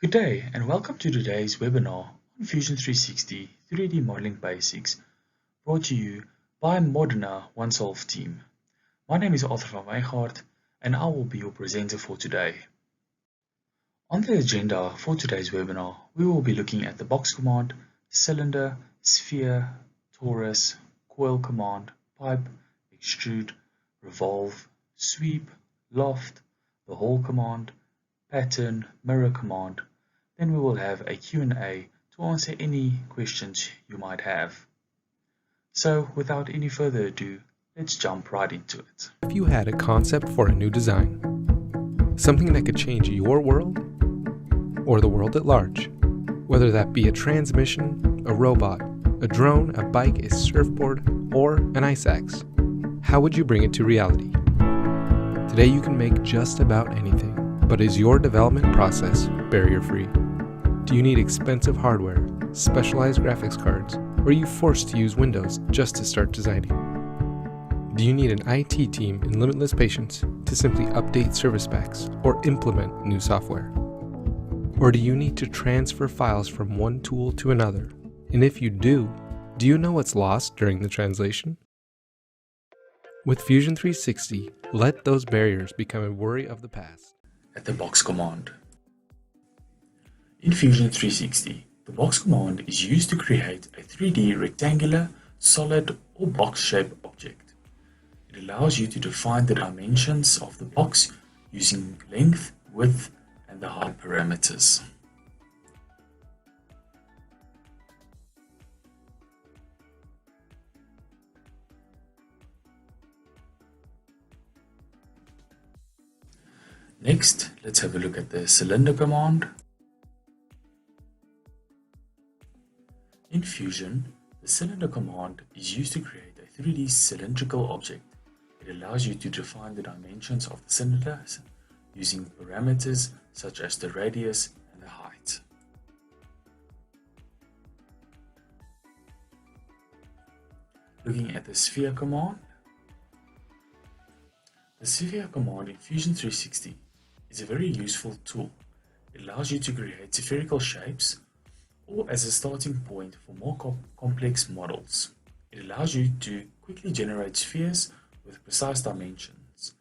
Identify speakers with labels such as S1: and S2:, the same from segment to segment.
S1: Good day and welcome to today's webinar on Fusion 360 3D Modeling Basics, brought to you by Modena OneSolve team. My name is Arthur van Wijngaard and I will be your presenter for today. On the agenda for today's webinar, we will be looking at the box command, cylinder, sphere, torus, coil command, pipe, extrude, revolve, sweep, loft, the hole command, pattern, mirror command. Then we will have a Q&A to answer any questions you might have. So without any further ado, let's jump right into it.
S2: If you had a concept for a new design, something that could change your world or the world at large, whether that be a transmission, a robot, a drone, a bike, a surfboard, or an ice axe, how would you bring it to reality? Today you can make just about anything, but is your development process barrier-free? Do you need expensive hardware, specialized graphics cards, or are you forced to use Windows just to start designing? Do you need an IT team and limitless patience to simply update service packs or implement new software? Or do you need to transfer files from one tool to another? And if you do you know what's lost during the translation? With Fusion 360, let those barriers become a worry of the past.
S1: At the box command. In Fusion 360, the box command is used to create a 3D rectangular, solid, or box-shaped object. It allows you to define the dimensions of the box using length, width, and the height parameters. Next, let's have a look at the cylinder command. In Fusion, the cylinder command is used to create a 3D cylindrical object. It allows you to define the dimensions of the cylinder using parameters such as the radius and the height. Looking at the sphere command. The sphere command in Fusion 360 is a very useful tool. It allows you to create spherical shapes or as a starting point for more complex models. It allows you to quickly generate spheres with precise dimensions,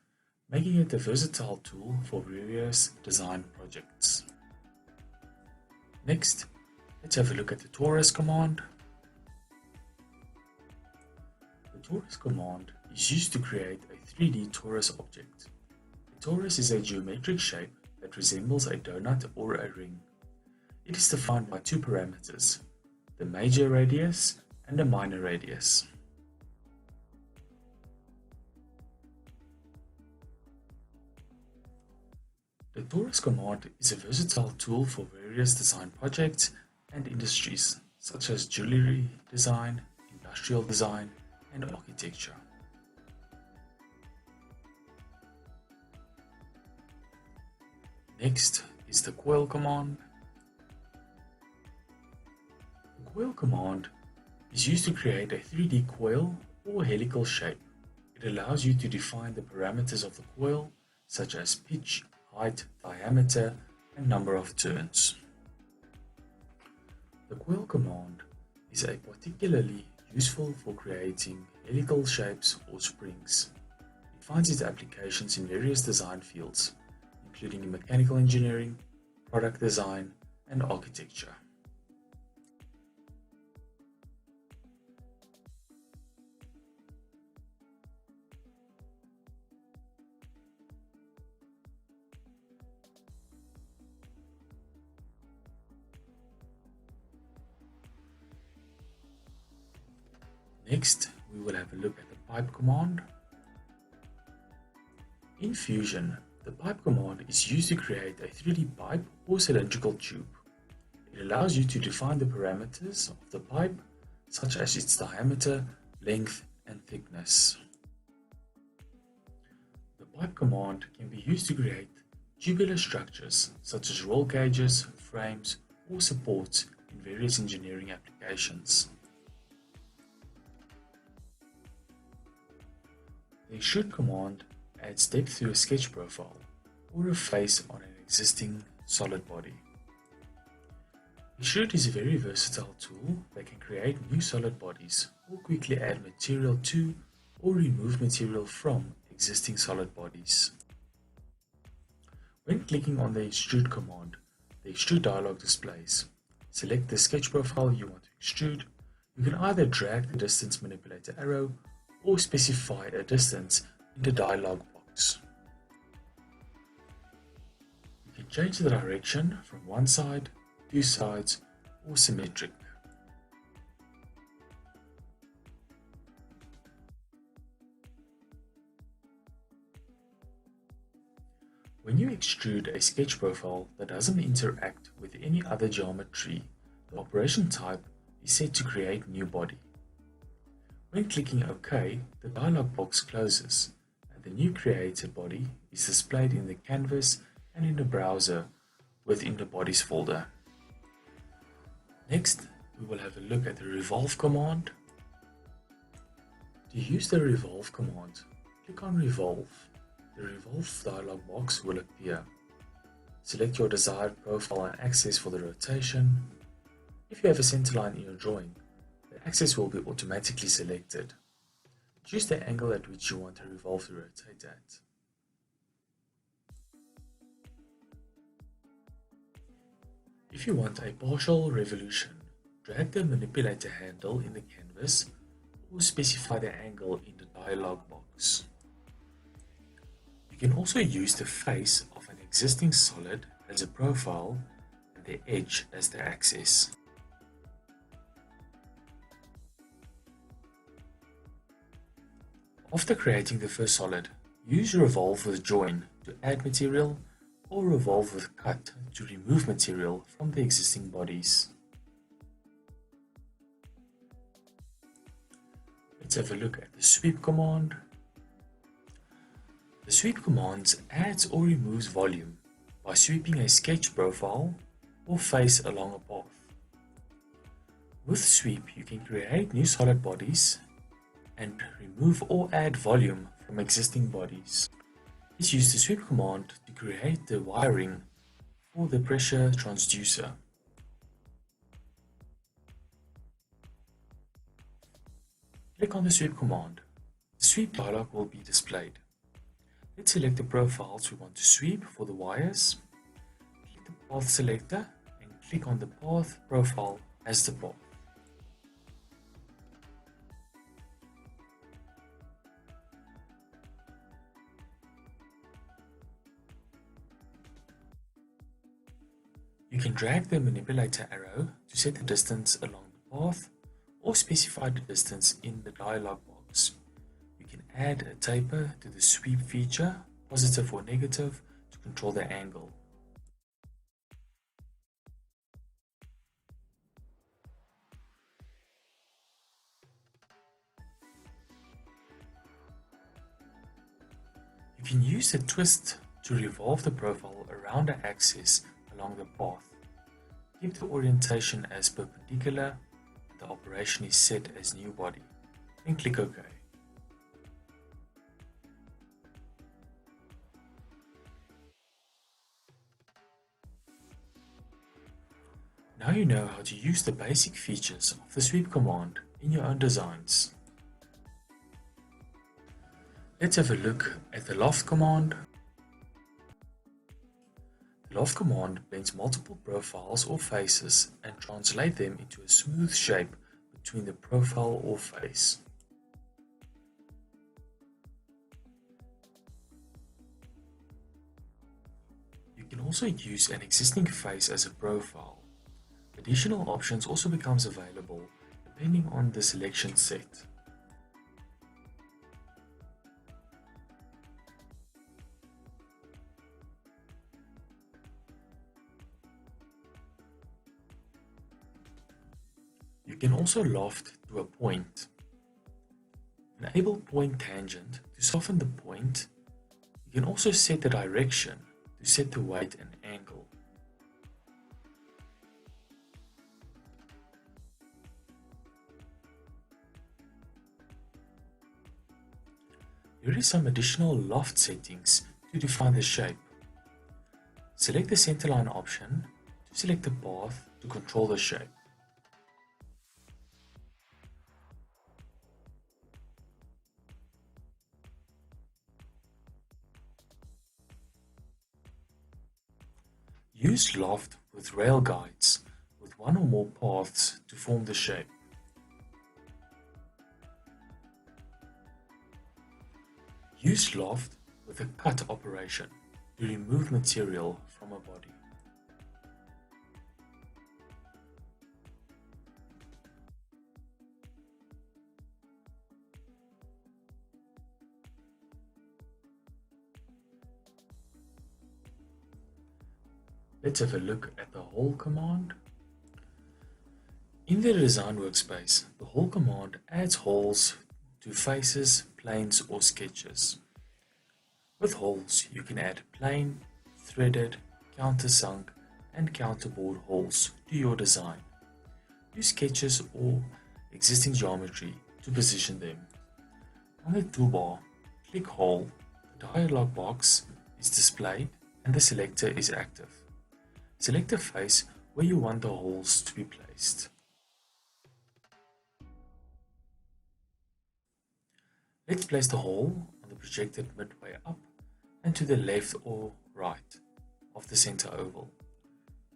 S1: making it a versatile tool for various design projects. Next, let's have a look at the Torus command. The Torus command is used to create a 3D torus object. A torus is a geometric shape that resembles a donut or a ring. It is defined by two parameters, the major radius and the minor radius. The Torus command is a versatile tool for various design projects and industries such as jewelry design, industrial design, and architecture. Next is the Coil Command. The Coil Command is used to create a 3D coil or helical shape. It allows you to define the parameters of the coil, such as pitch, height, diameter, and number of turns. The Coil Command is particularly useful for creating helical shapes or springs. It finds its applications in various design fields, including in mechanical engineering, product design, and architecture. Next, we will have a look at the pipe command. In Fusion, the pipe command is used to create a 3D pipe or cylindrical tube. It allows you to define the parameters of the pipe, such as its diameter, length, and thickness. The pipe command can be used to create tubular structures, such as roll cages, frames, or supports in various engineering applications. The Extrude command adds depth to a sketch profile or a face on an existing solid body. Extrude is a very versatile tool that can create new solid bodies or quickly add material to or remove material from existing solid bodies. When clicking on the Extrude command, the Extrude dialog displays. Select the sketch profile you want to extrude. You can either drag the distance manipulator arrow or specify a distance in the dialog box. You can change the direction from one side, two sides, or symmetric. When you extrude a sketch profile that doesn't interact with any other geometry, the operation type is set to create new body. When clicking OK, the dialog box closes and the new created body is displayed in the canvas and in the browser within the bodies folder. Next, we will have a look at the Revolve command. To use the Revolve command, click on Revolve. The Revolve dialog box will appear. Select your desired profile and axis for the rotation. If you have a centerline in your drawing, the axis will be automatically selected. Choose the angle at which you want the revolve to rotate at. If you want a partial revolution, drag the manipulator handle in the canvas or specify the angle in the dialog box. You can also use the face of an existing solid as a profile and the edge as the axis. After creating the first solid, use Revolve with Join to add material or Revolve with Cut to remove material from the existing bodies. Let's have a look at the Sweep command. The Sweep command adds or removes volume by sweeping a sketch profile or face along a path. With Sweep, you can create new solid bodies and remove or add volume from existing bodies. Let's use the Sweep command to create the wiring for the pressure transducer. Click on the Sweep command. The Sweep dialog will be displayed. Let's select the profiles we want to sweep for the wires. Click the path selector and click on the path profile as the path. You can drag the manipulator arrow to set the distance along the path or specify the distance in the dialog box. You can add a taper to the sweep feature, positive or negative, to control the angle. You can use the twist to revolve the profile around the axis along the path. Keep the orientation as perpendicular and the operation is set as new body. Then click OK. Now you know how to use the basic features of the Sweep command in your own designs. Let's have a look at the Loft command. The Loft command blends multiple profiles or faces and translate them into a smooth shape between the profile or face. You can also use an existing face as a profile. Additional options also becomes available depending on the selection set. You can also loft to a point. Enable point tangent to soften the point. You can also set the direction to set the weight and angle. Here is some additional loft settings to define the shape. Select the centerline option to select the path to control the shape. Use Loft with rail guides with one or more paths to form the shape. Use Loft with a cut operation to remove material from a body. Let's have a look at the Hole Command. In the design workspace, the Hole Command adds holes to faces, planes or sketches. With holes, you can add plane, threaded, countersunk and counterbored holes to your design. Use sketches or existing geometry to position them. On the toolbar, click Hole, the dialog box is displayed and the selector is active. Select the face where you want the holes to be placed. Let's place the hole on the projected midway up and to the left or right of the center oval.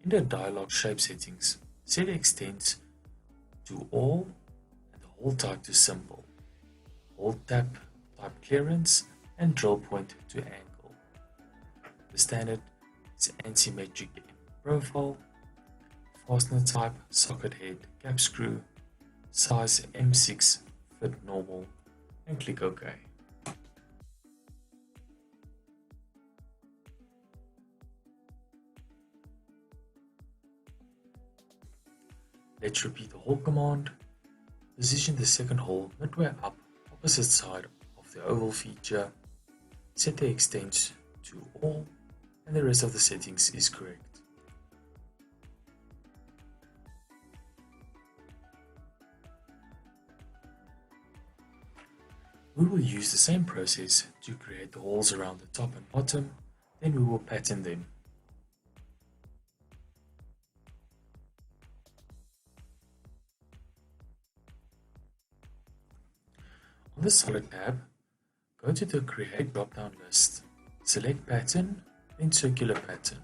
S1: In the dialog shape settings, set the extent to all and the hole type to simple. Hold tab, type clearance and drill point to angle. The standard is anti-metric profile, fastener type, socket head, cap screw, size M6, fit normal, and click OK. Let's repeat the Hole command. Position the second hole midway up, opposite side of the oval feature. Set the extent to all, and the rest of the settings is correct. We will use the same process to create the holes around the top and bottom, then we will pattern them. On the Solid tab, go to the Create drop-down list, select Pattern, then Circular Pattern.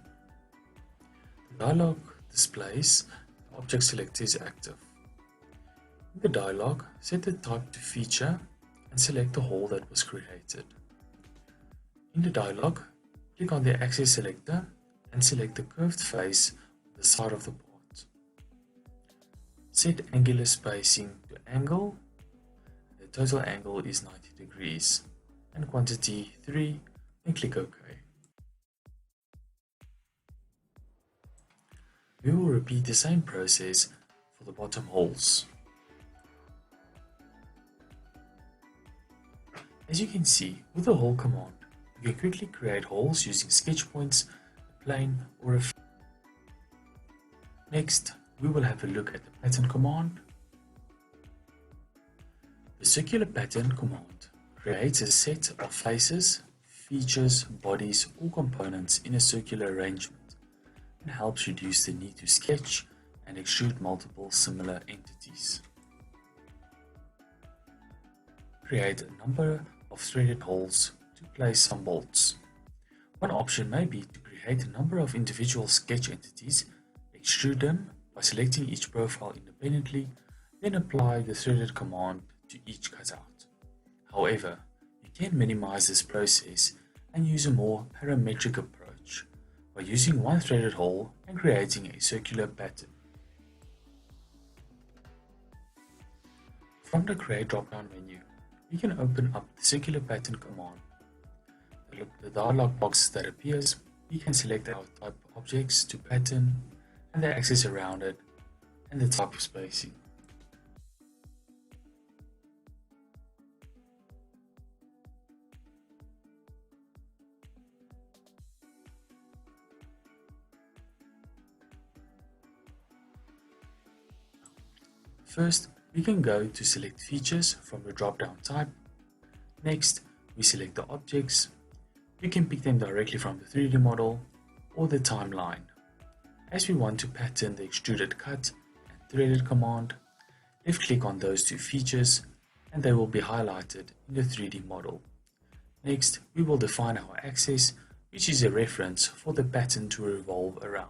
S1: The dialog displays the object selector is active. In the dialog, set the type to Feature and select the hole that was created. In the dialog, click on the Axis selector and select the curved face on the side of the part. Set angular spacing to angle. The total angle is 90 degrees and quantity 3 and click OK. We will repeat the same process for the bottom holes. As you can see, with the Hole command, you can quickly create holes using sketch points, a plane or a Next, we will have a look at the Pattern command. The Circular Pattern command creates a set of faces, features, bodies or components in a circular arrangement and helps reduce the need to sketch and extrude multiple similar entities. Create a number of threaded holes to place some bolts. One option may be to create a number of individual sketch entities, extrude them by selecting each profile independently, then apply the threaded command to each cutout. However, you can minimize this process and use a more parametric approach by using one threaded hole and creating a circular pattern. From the Create drop-down menu, you can open up the Circular Pattern command. The dialog box that appears, you can select our type objects to pattern and the axis around it and the type of spacing. First, we can go to select features from the drop-down type. Next, we select the objects. You can pick them directly from the 3D model or the timeline. as we want to pattern the extruded cut and threaded command, left-click on those two features and they will be highlighted in the 3D model. Next, we will define our axis, which is a reference for the pattern to revolve around.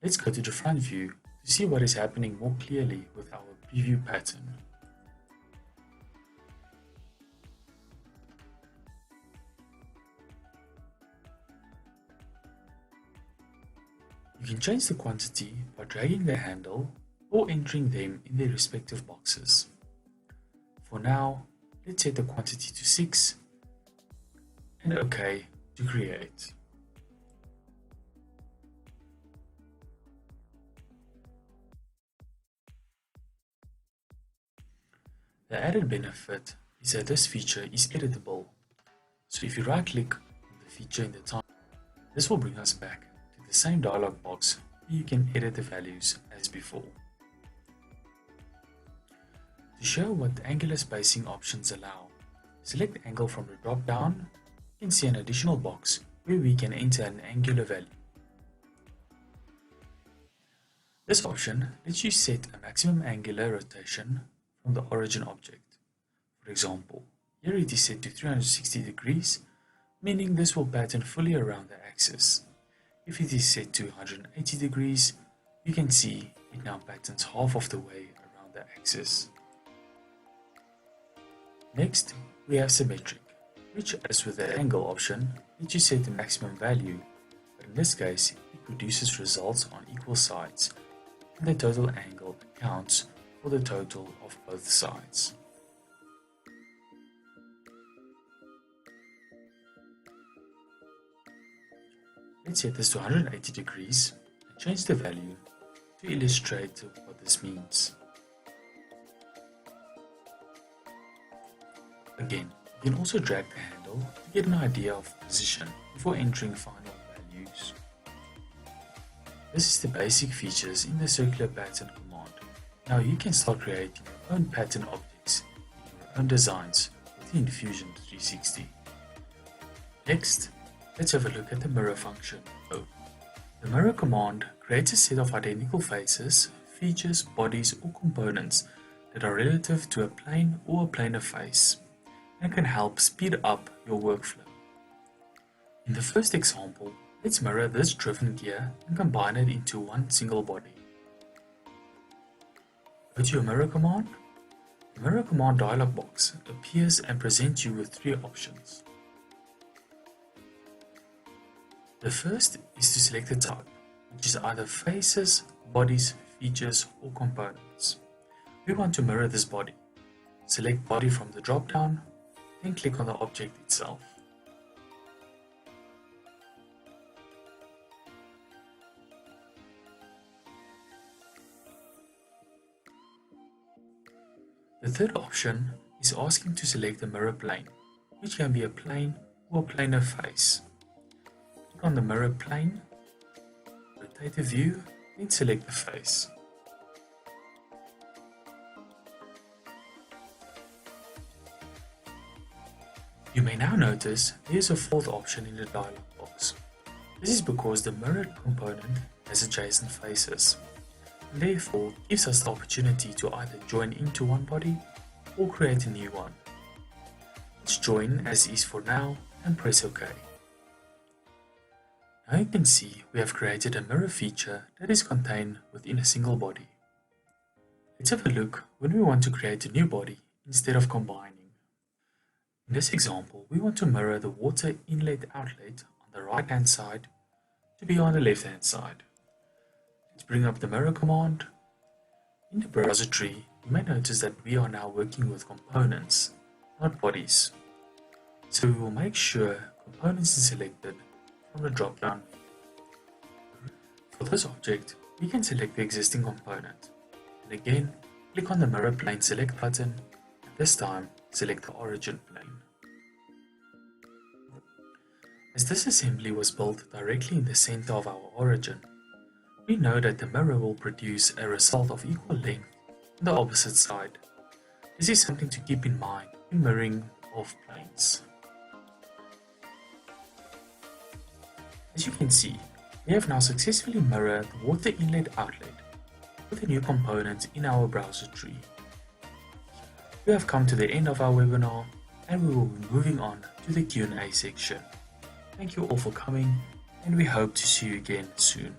S1: Let's go to the front view to see what is happening more clearly with our preview pattern. You can change the quantity by dragging the handle or entering them in their respective boxes. For now, let's set the quantity to 6 and OK to create. The added benefit is that this feature is editable. So if you right click on the feature in the time, this will bring us back to the same dialog box where you can edit the values as before. To show what the angular spacing options allow, select angle from the drop down. You can see an additional box where we can enter an angular value. This option lets you set a maximum angular rotation from the origin object. For example, here it is set to 360 degrees, meaning this will pattern fully around the axis. If it is set to 180 degrees, you can see it now patterns half of the way around the axis. Next, we have symmetric, which as with the angle option, lets you set the maximum value, but in this case, it produces results on equal sides, and the total angle accounts for the total of both sides. Let's set this to 180 degrees and change the value to illustrate what this means. Again, you can also drag the handle to get an idea of position before entering final values. This is the basic features in the circular pattern command. Now you can start creating your own pattern objects in your own designs within Fusion 360. Next, let's have a look at the mirror function. The mirror command creates a set of identical faces, features, bodies or components that are relative to a plane or a planar face and can help speed up your workflow. In the first example, let's mirror this driven gear and combine it into one single body. Go to your mirror command. The mirror command dialog box appears and presents you with 3 options. The first is to select the type, which is either faces, bodies, features or components. We want to mirror this body. Select body from the drop down, then click on the object itself. The third option is asking to select the mirror plane, which can be a plane or a planar face. Click on the mirror plane, rotate the view, then select the face. You may now notice there is a fourth option in the dialog box. This is because the mirrored component has adjacent faces, and therefore gives us the opportunity to either join into one body or create a new one. Let's join as is for now and press OK. Now you can see we have created a mirror feature that is contained within a single body. Let's have a look when we want to create a new body instead of combining. In this example, we want to mirror the water inlet-outlet on the right hand side to be on the left hand side. Let's bring up the mirror command. In the browser tree, you may notice that we are now working with components, not bodies. So we will make sure components is selected from the drop down. For this object, we can select the existing component. And again, click on the mirror plane select button, and this time select the origin plane. As this assembly was built directly in the center of our origin, we know that the mirror will produce a result of equal length on the opposite side. This is something to keep in mind when mirroring off planes. As you can see, we have now successfully mirrored the water inlet outlet with the new components in our browser tree. We have come to the end of our webinar and we will be moving on to the Q&A section. Thank you all for coming and we hope to see you again soon.